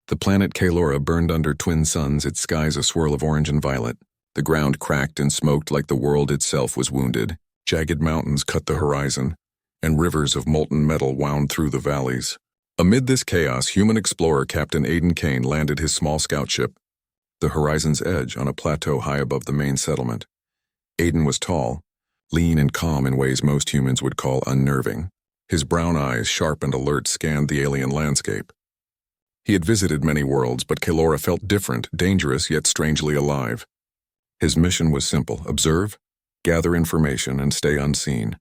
The planet Kalora burned under twin suns, its skies a swirl of orange and violet. The ground cracked and smoked like the world itself was wounded. Jagged mountains cut the horizon, and rivers of molten metal wound through the valleys. Amid this chaos, human explorer Captain Aiden Kane landed his small scout ship, the horizon's edge, on a plateau high above the main settlement. Aiden was tall, lean and calm in ways most humans would call unnerving. His brown eyes, sharp and alert, scanned the alien landscape. He had visited many worlds, but Kalora felt different, dangerous, yet strangely alive. His mission was simple: observe, gather information, and stay unseen.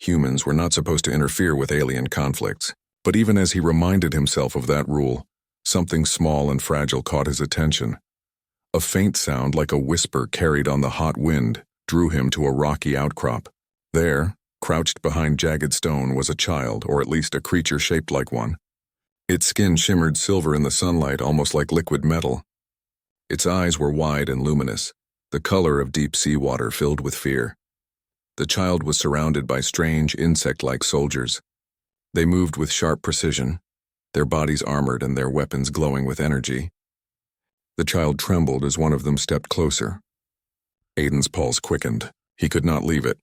Humans were not supposed to interfere with alien conflicts, but even as he reminded himself of that rule, something small and fragile caught his attention. A faint sound, like a whisper carried on the hot wind, drew him to a rocky outcrop. There, crouched behind jagged stone, was a child, or at least a creature shaped like one. Its skin shimmered silver in the sunlight, almost like liquid metal. Its eyes were wide and luminous, the color of deep seawater filled with fear. The child was surrounded by strange, insect-like soldiers. They moved with sharp precision, their bodies armored and their weapons glowing with energy. The child trembled as one of them stepped closer. Aiden's pulse quickened. He could not leave it.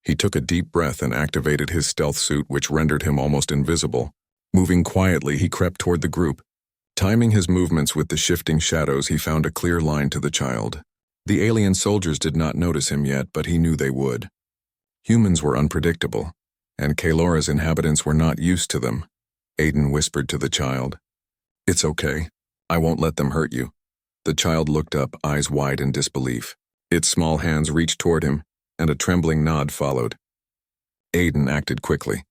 He took a deep breath and activated his stealth suit, which rendered him almost invisible. Moving quietly, he crept toward the group. Timing his movements with the shifting shadows, he found a clear line to the child. The alien soldiers did not notice him yet, but he knew they would. Humans were unpredictable, and Kalora's inhabitants were not used to them. Aiden whispered to the child, "It's okay. I won't let them hurt you." The child looked up, eyes wide in disbelief. Its small hands reached toward him, and a trembling nod followed. Aiden acted quickly.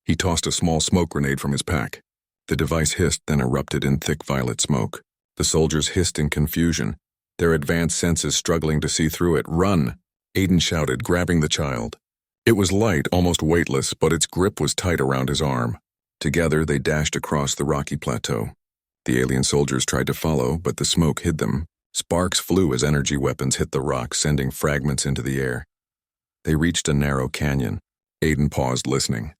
He tossed a small smoke grenade from his pack. The device hissed, then erupted in thick violet smoke. The soldiers hissed in confusion, their advanced senses struggling to see through it. "Run!" Aiden shouted, grabbing the child. It was light, almost weightless, but its grip was tight around his arm. Together, they dashed across the rocky plateau. The alien soldiers tried to follow, but the smoke hid them. Sparks flew as energy weapons hit the rocks, sending fragments into the air. They reached a narrow canyon. Aiden paused, listening.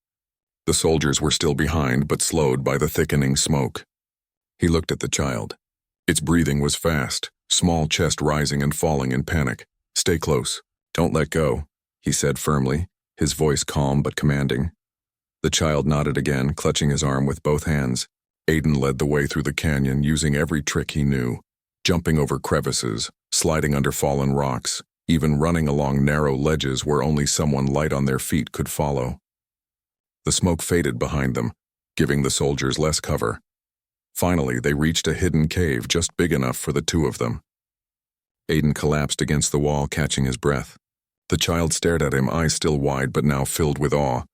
The soldiers were still behind, but slowed by the thickening smoke. He looked at the child. Its breathing was fast, small chest rising and falling in panic. "Stay close. Don't let go," he said firmly, his voice calm but commanding. The child nodded again, clutching his arm with both hands. Aiden led the way through the canyon, using every trick he knew, jumping over crevices, sliding under fallen rocks, even running along narrow ledges where only someone light on their feet could follow. The smoke faded behind them, giving the soldiers less cover. Finally, they reached a hidden cave just big enough for the two of them. Aiden collapsed against the wall, catching his breath. The child stared at him, eyes still wide but now filled with awe.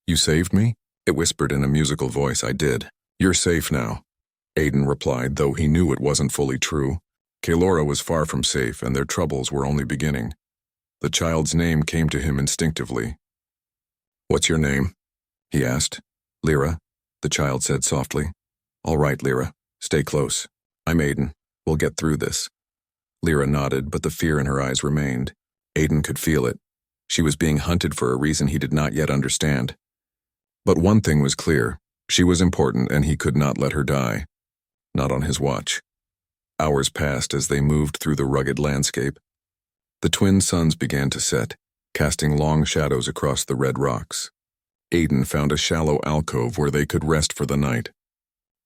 "You saved me?" It whispered in a musical voice. "I did. You're safe now," Aiden replied, though he knew it wasn't fully true. Kalora was far from safe, and their troubles were only beginning. The child's name came to him instinctively. "What's your name?" he asked. "Lyra," the child said softly. "All right, Lyra. Stay close. I'm Aiden. We'll get through this." Lyra nodded, but the fear in her eyes remained. Aiden could feel it. She was being hunted for a reason he did not yet understand. But one thing was clear. She was important, and he could not let her die. Not on his watch. Hours passed as they moved through the rugged landscape. The twin suns began to set, casting long shadows across the red rocks. Aiden found a shallow alcove where they could rest for the night.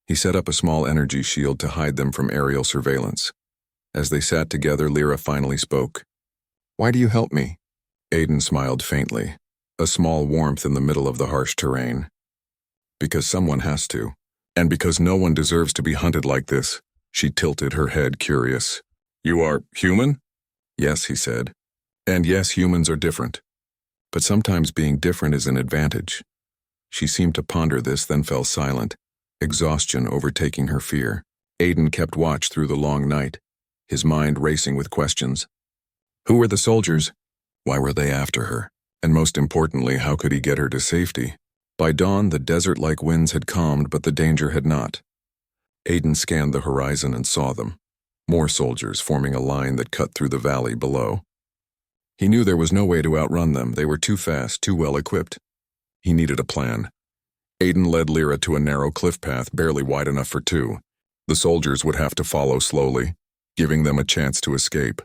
He set up a small energy shield to hide them from aerial surveillance. As they sat together, Lyra finally spoke. "Why do you help me?" Aiden smiled faintly, a small warmth in the middle of the harsh terrain. "Because someone has to, and because no one deserves to be hunted like this." She tilted her head, curious. "You are human?" "Yes," he said. "And yes, humans are different. But sometimes being different is an advantage." She seemed to ponder this, then fell silent, exhaustion overtaking her fear. Aiden kept watch through the long night, his mind racing with questions. Who were the soldiers? Why were they after her? And most importantly, how could he get her to safety? By dawn, the desert-like winds had calmed, but the danger had not. Aiden scanned the horizon and saw them. More soldiers forming a line that cut through the valley below. He knew there was no way to outrun them. They were too fast, too well equipped. He needed a plan. Aiden led Lyra to a narrow cliff path barely wide enough for two. The soldiers would have to follow slowly, giving them a chance to escape.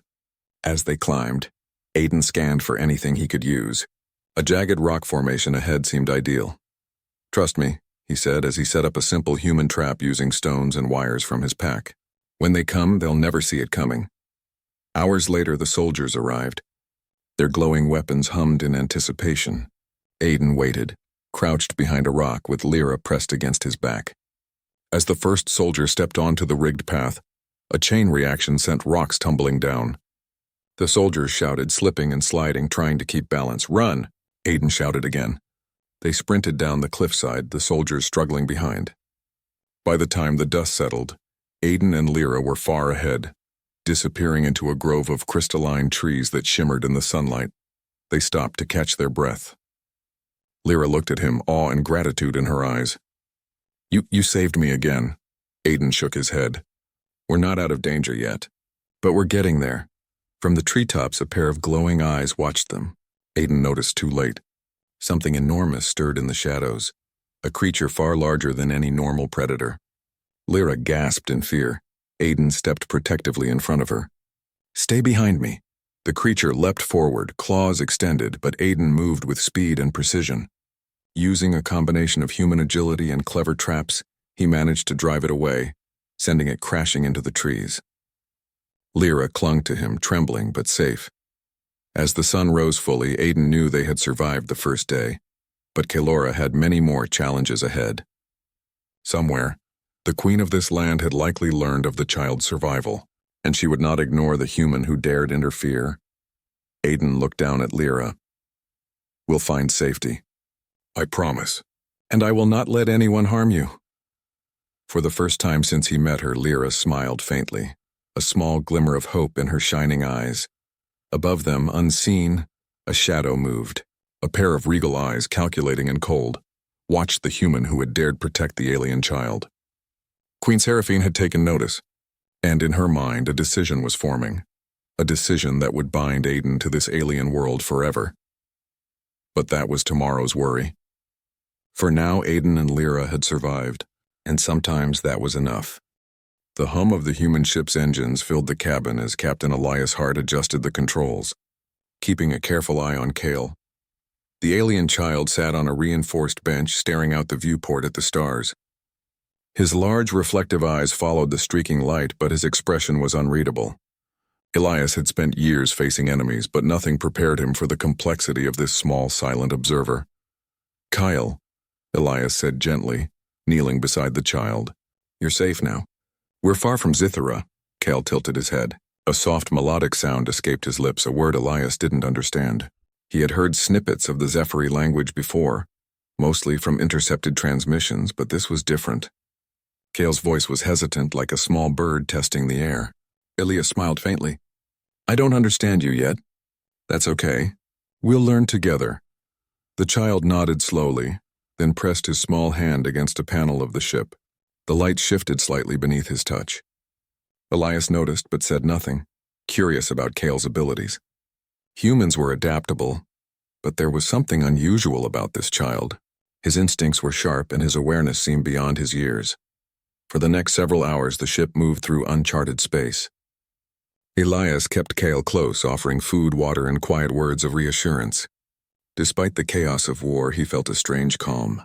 As they climbed, Aiden scanned for anything he could use. A jagged rock formation ahead seemed ideal. "Trust me," he said as he set up a simple human trap using stones and wires from his pack. "When they come, they'll never see it coming." Hours later, the soldiers arrived. Their glowing weapons hummed in anticipation. Aiden waited, crouched behind a rock with Lyra pressed against his back. As the first soldier stepped onto the rigged path, a chain reaction sent rocks tumbling down. The soldiers shouted, slipping and sliding, trying to keep balance. "Run!" Aiden shouted again. They sprinted down the cliffside, the soldiers struggling behind. By the time the dust settled, Aiden and Lyra were far ahead, disappearing into a grove of crystalline trees that shimmered in the sunlight. They stopped to catch their breath. Lyra looked at him, awe and gratitude in her eyes. You saved me again." Aiden shook his head. "We're not out of danger yet, but we're getting there." From the treetops, a pair of glowing eyes watched them. Aiden noticed too late. Something enormous stirred in the shadows, a creature far larger than any normal predator. Lyra gasped in fear. Aiden stepped protectively in front of her. "Stay behind me." The creature leapt forward, claws extended, but Aiden moved with speed and precision. Using a combination of human agility and clever traps, he managed to drive it away, sending it crashing into the trees. Lyra clung to him, trembling but safe. As the sun rose fully, Aiden knew they had survived the first day, but Kelora had many more challenges ahead. Somewhere, the queen of this land had likely learned of the child's survival, and she would not ignore the human who dared interfere. Aiden looked down at Lyra. "We'll find safety. I promise. And I will not let anyone harm you." For the first time since he met her, Lyra smiled faintly, a small glimmer of hope in her shining eyes. Above them, unseen, a shadow moved, a pair of regal eyes, calculating and cold, watched the human who had dared protect the alien child. Queen Seraphine had taken notice, and in her mind a decision was forming, a decision that would bind Aiden to this alien world forever. But that was tomorrow's worry. For now, Aiden and Lyra had survived, and sometimes that was enough. The hum of the human ship's engines filled the cabin as Captain Elias Hart adjusted the controls, keeping a careful eye on Kale. The alien child sat on a reinforced bench staring out the viewport at the stars. His large reflective eyes followed the streaking light, but his expression was unreadable. Elias had spent years facing enemies, but nothing prepared him for the complexity of this small, silent observer. "Kyle," Elias said gently, kneeling beside the child. "You're safe now. We're far from Zithera." Kale tilted his head. A soft melodic sound escaped his lips, a word Elias didn't understand. He had heard snippets of the Zephyri language before, mostly from intercepted transmissions, but this was different. Kale's voice was hesitant, like a small bird testing the air. Elias smiled faintly. "I don't understand you yet." "That's okay. We'll learn together." The child nodded slowly, then pressed his small hand against a panel of the ship. The light shifted slightly beneath his touch. Elias noticed but said nothing, curious about Kale's abilities. Humans were adaptable, but there was something unusual about this child. His instincts were sharp and his awareness seemed beyond his years. For the next several hours, the ship moved through uncharted space. Elias kept Kale close, offering food, water, and quiet words of reassurance. Despite the chaos of war, he felt a strange calm.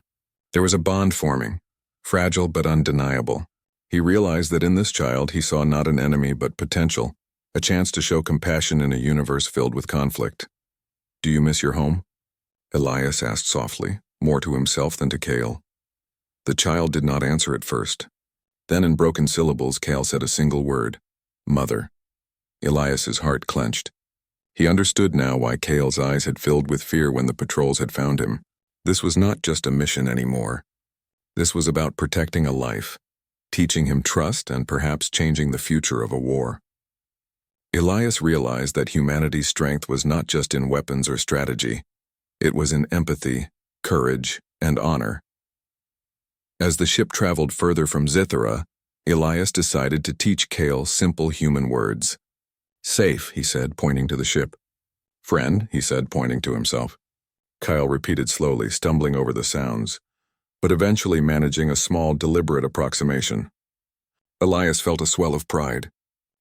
There was a bond forming, fragile but undeniable. He realized that in this child he saw not an enemy but potential, a chance to show compassion in a universe filled with conflict. "Do you miss your home?" Elias asked softly, more to himself than to Kale. The child did not answer at first. Then in broken syllables, Kale said a single word: "Mother." Elias's heart clenched. He understood now why Kale's eyes had filled with fear when the patrols had found him. This was not just a mission anymore. This was about protecting a life, teaching him trust, and perhaps changing the future of a war. Elias realized that humanity's strength was not just in weapons or strategy. It was in empathy, courage, and honor. As the ship traveled further from Zithera, Elias decided to teach Kale simple human words. "Safe," he said, pointing to the ship. "Friend," he said, pointing to himself. Kyle repeated slowly, stumbling over the sounds, but eventually managing a small, deliberate approximation. Elias felt a swell of pride.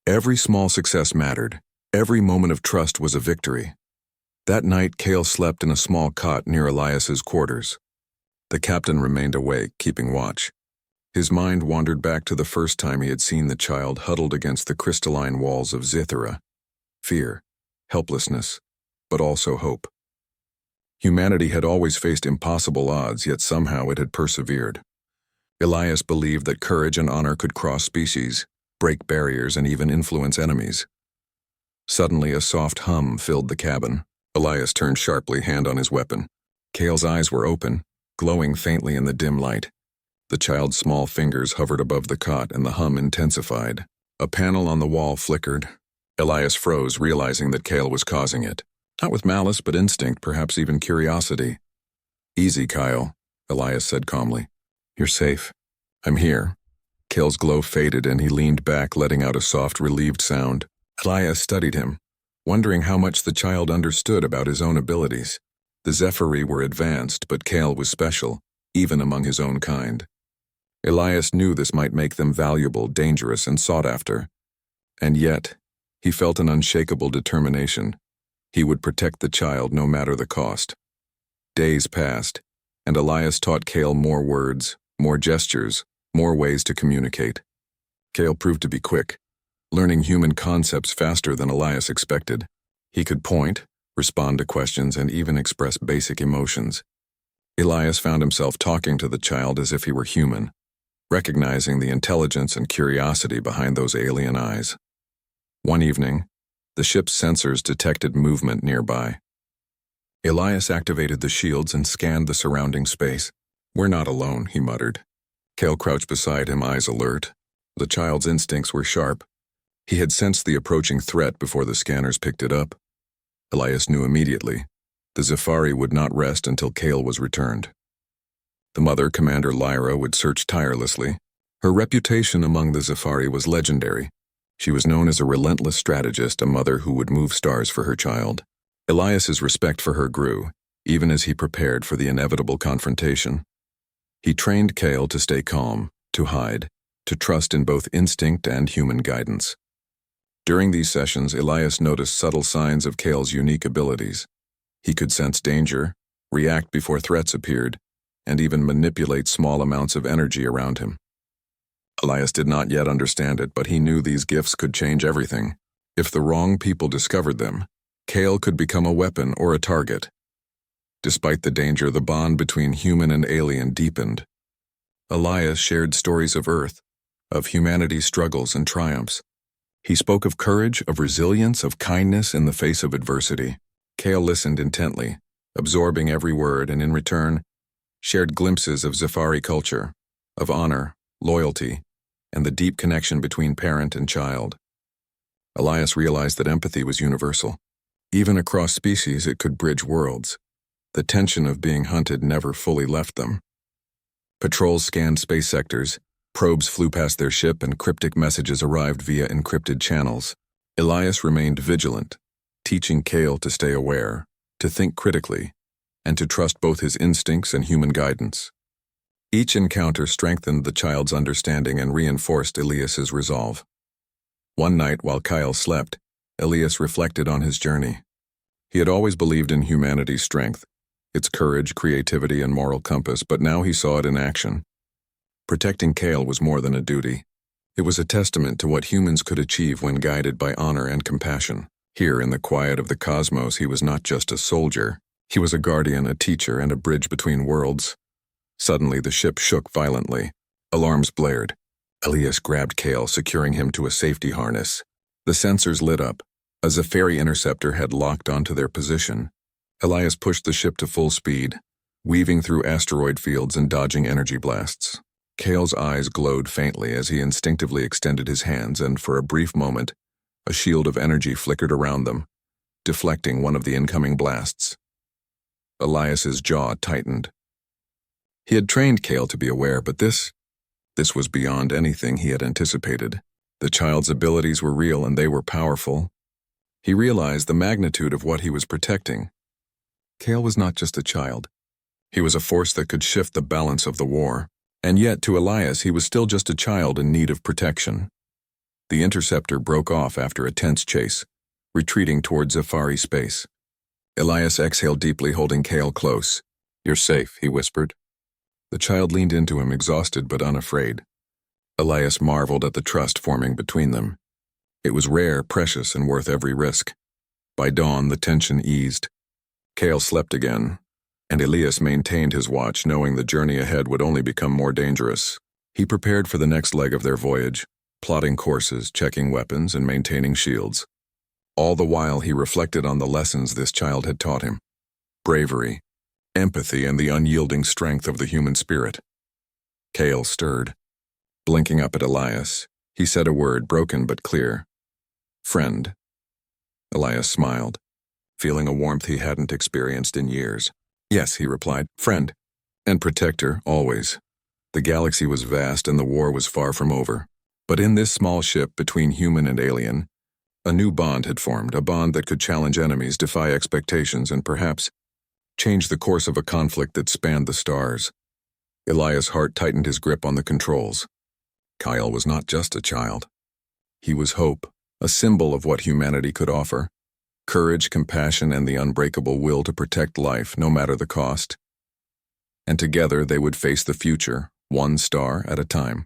Every small success mattered. Every moment of trust was a victory. That night, Cale slept in a small cot near Elias's quarters. The captain remained awake, keeping watch. His mind wandered back to the first time he had seen the child huddled against the crystalline walls of Zithera. Fear, helplessness, but also hope. Humanity had always faced impossible odds, yet somehow it had persevered. Elias believed that courage and honor could cross species, break barriers, and even influence enemies. Suddenly, a soft hum filled the cabin. Elias turned sharply, hand on his weapon. Cale's eyes were open, glowing faintly in the dim light. The child's small fingers hovered above the cot, and the hum intensified. A panel on the wall flickered. Elias froze, realizing that Cale was causing it. Not with malice, but instinct, perhaps even curiosity. "Easy, Kyle," Elias said calmly. "You're safe. I'm here." Cale's glow faded, and he leaned back, letting out a soft, relieved sound. Elias studied him, wondering how much the child understood about his own abilities. The Scifi were advanced, but Cale was special, even among his own kind. Elias knew this might make them valuable, dangerous, and sought after. And yet, he felt an unshakable determination. He would protect the child no matter the cost. Days passed, and Elias taught Cale more words, more gestures, more ways to communicate. Cale proved to be quick, learning human concepts faster than Elias expected. He could point, respond to questions, and even express basic emotions. Elias found himself talking to the child as if he were human, recognizing the intelligence and curiosity behind those alien eyes. One evening, the ship's sensors detected movement nearby. Elias activated the shields and scanned the surrounding space. "We're not alone," he muttered. Cale crouched beside him, eyes alert. The child's instincts were sharp. He had sensed the approaching threat before the scanners picked it up. Elias knew immediately. The Scifi would not rest until Cale was returned. The mother, Commander Lyra, would search tirelessly. Her reputation among the Scifi was legendary. She was known as a relentless strategist, a mother who would move stars for her child. Elias's respect for her grew, even as he prepared for the inevitable confrontation. He trained Cale to stay calm, to hide, to trust in both instinct and human guidance. During these sessions, Elias noticed subtle signs of Cale's unique abilities. He could sense danger, react before threats appeared, and even manipulate small amounts of energy around him. Elias did not yet understand it, but he knew these gifts could change everything. If the wrong people discovered them, Cale could become a weapon or a target. Despite the danger, the bond between human and alien deepened. Elias shared stories of Earth, of humanity's struggles and triumphs. He spoke of courage, of resilience, of kindness in the face of adversity. Cale listened intently, absorbing every word, and in return, shared glimpses of Scifi culture, of honor, loyalty, and the deep connection between parent and child. Elias realized that empathy was universal. Even across species, it could bridge worlds. The tension of being hunted never fully left them. Patrols scanned space sectors, probes flew past their ship, and cryptic messages arrived via encrypted channels. Elias remained vigilant, teaching Cale to stay aware, to think critically, and to trust both his instincts and human guidance. Each encounter strengthened the child's understanding and reinforced Elias's resolve. One night, while Kyle slept, Elias reflected on his journey. He had always believed in humanity's strength, its courage, creativity, and moral compass, but now he saw it in action. Protecting Cale was more than a duty. It was a testament to what humans could achieve when guided by honor and compassion. Here, in the quiet of the cosmos, he was not just a soldier. He was a guardian, a teacher, and a bridge between worlds. Suddenly, the ship shook violently. Alarms blared. Elias grabbed Cale, securing him to a safety harness. The sensors lit up. A Scifi interceptor had locked onto their position. Elias pushed the ship to full speed, weaving through asteroid fields and dodging energy blasts. Cale's eyes glowed faintly as he instinctively extended his hands, and for a brief moment, a shield of energy flickered around them, deflecting one of the incoming blasts. Elias's jaw tightened. He had trained Cale to be aware, but this was beyond anything he had anticipated. The child's abilities were real and they were powerful. He realized the magnitude of what he was protecting. Cale was not just a child. He was a force that could shift the balance of the war. And yet, to Elias, he was still just a child in need of protection. The interceptor broke off after a tense chase, retreating toward Zafari space. Elias exhaled deeply, holding Kale close. "You're safe," he whispered. The child leaned into him, exhausted but unafraid. Elias marveled at the trust forming between them. It was rare, precious, and worth every risk. By dawn, the tension eased. Kale slept again, and Elias maintained his watch, knowing the journey ahead would only become more dangerous. He prepared for the next leg of their voyage, plotting courses, checking weapons, and maintaining shields. All the while, he reflected on the lessons this child had taught him: bravery, empathy, and the unyielding strength of the human spirit. Kale stirred. Blinking up at Elias, he said a word, broken but clear. "Friend." Elias smiled, feeling a warmth he hadn't experienced in years. "Yes," he replied, "friend. And protector, always." The galaxy was vast and the war was far from over. But in this small ship between human and alien, a new bond had formed, a bond that could challenge enemies, defy expectations, and perhaps change the course of a conflict that spanned the stars. Elias' heart tightened his grip on the controls. Kyle was not just a child. He was hope, a symbol of what humanity could offer: courage, compassion, and the unbreakable will to protect life, no matter the cost. And together they would face the future, one star at a time.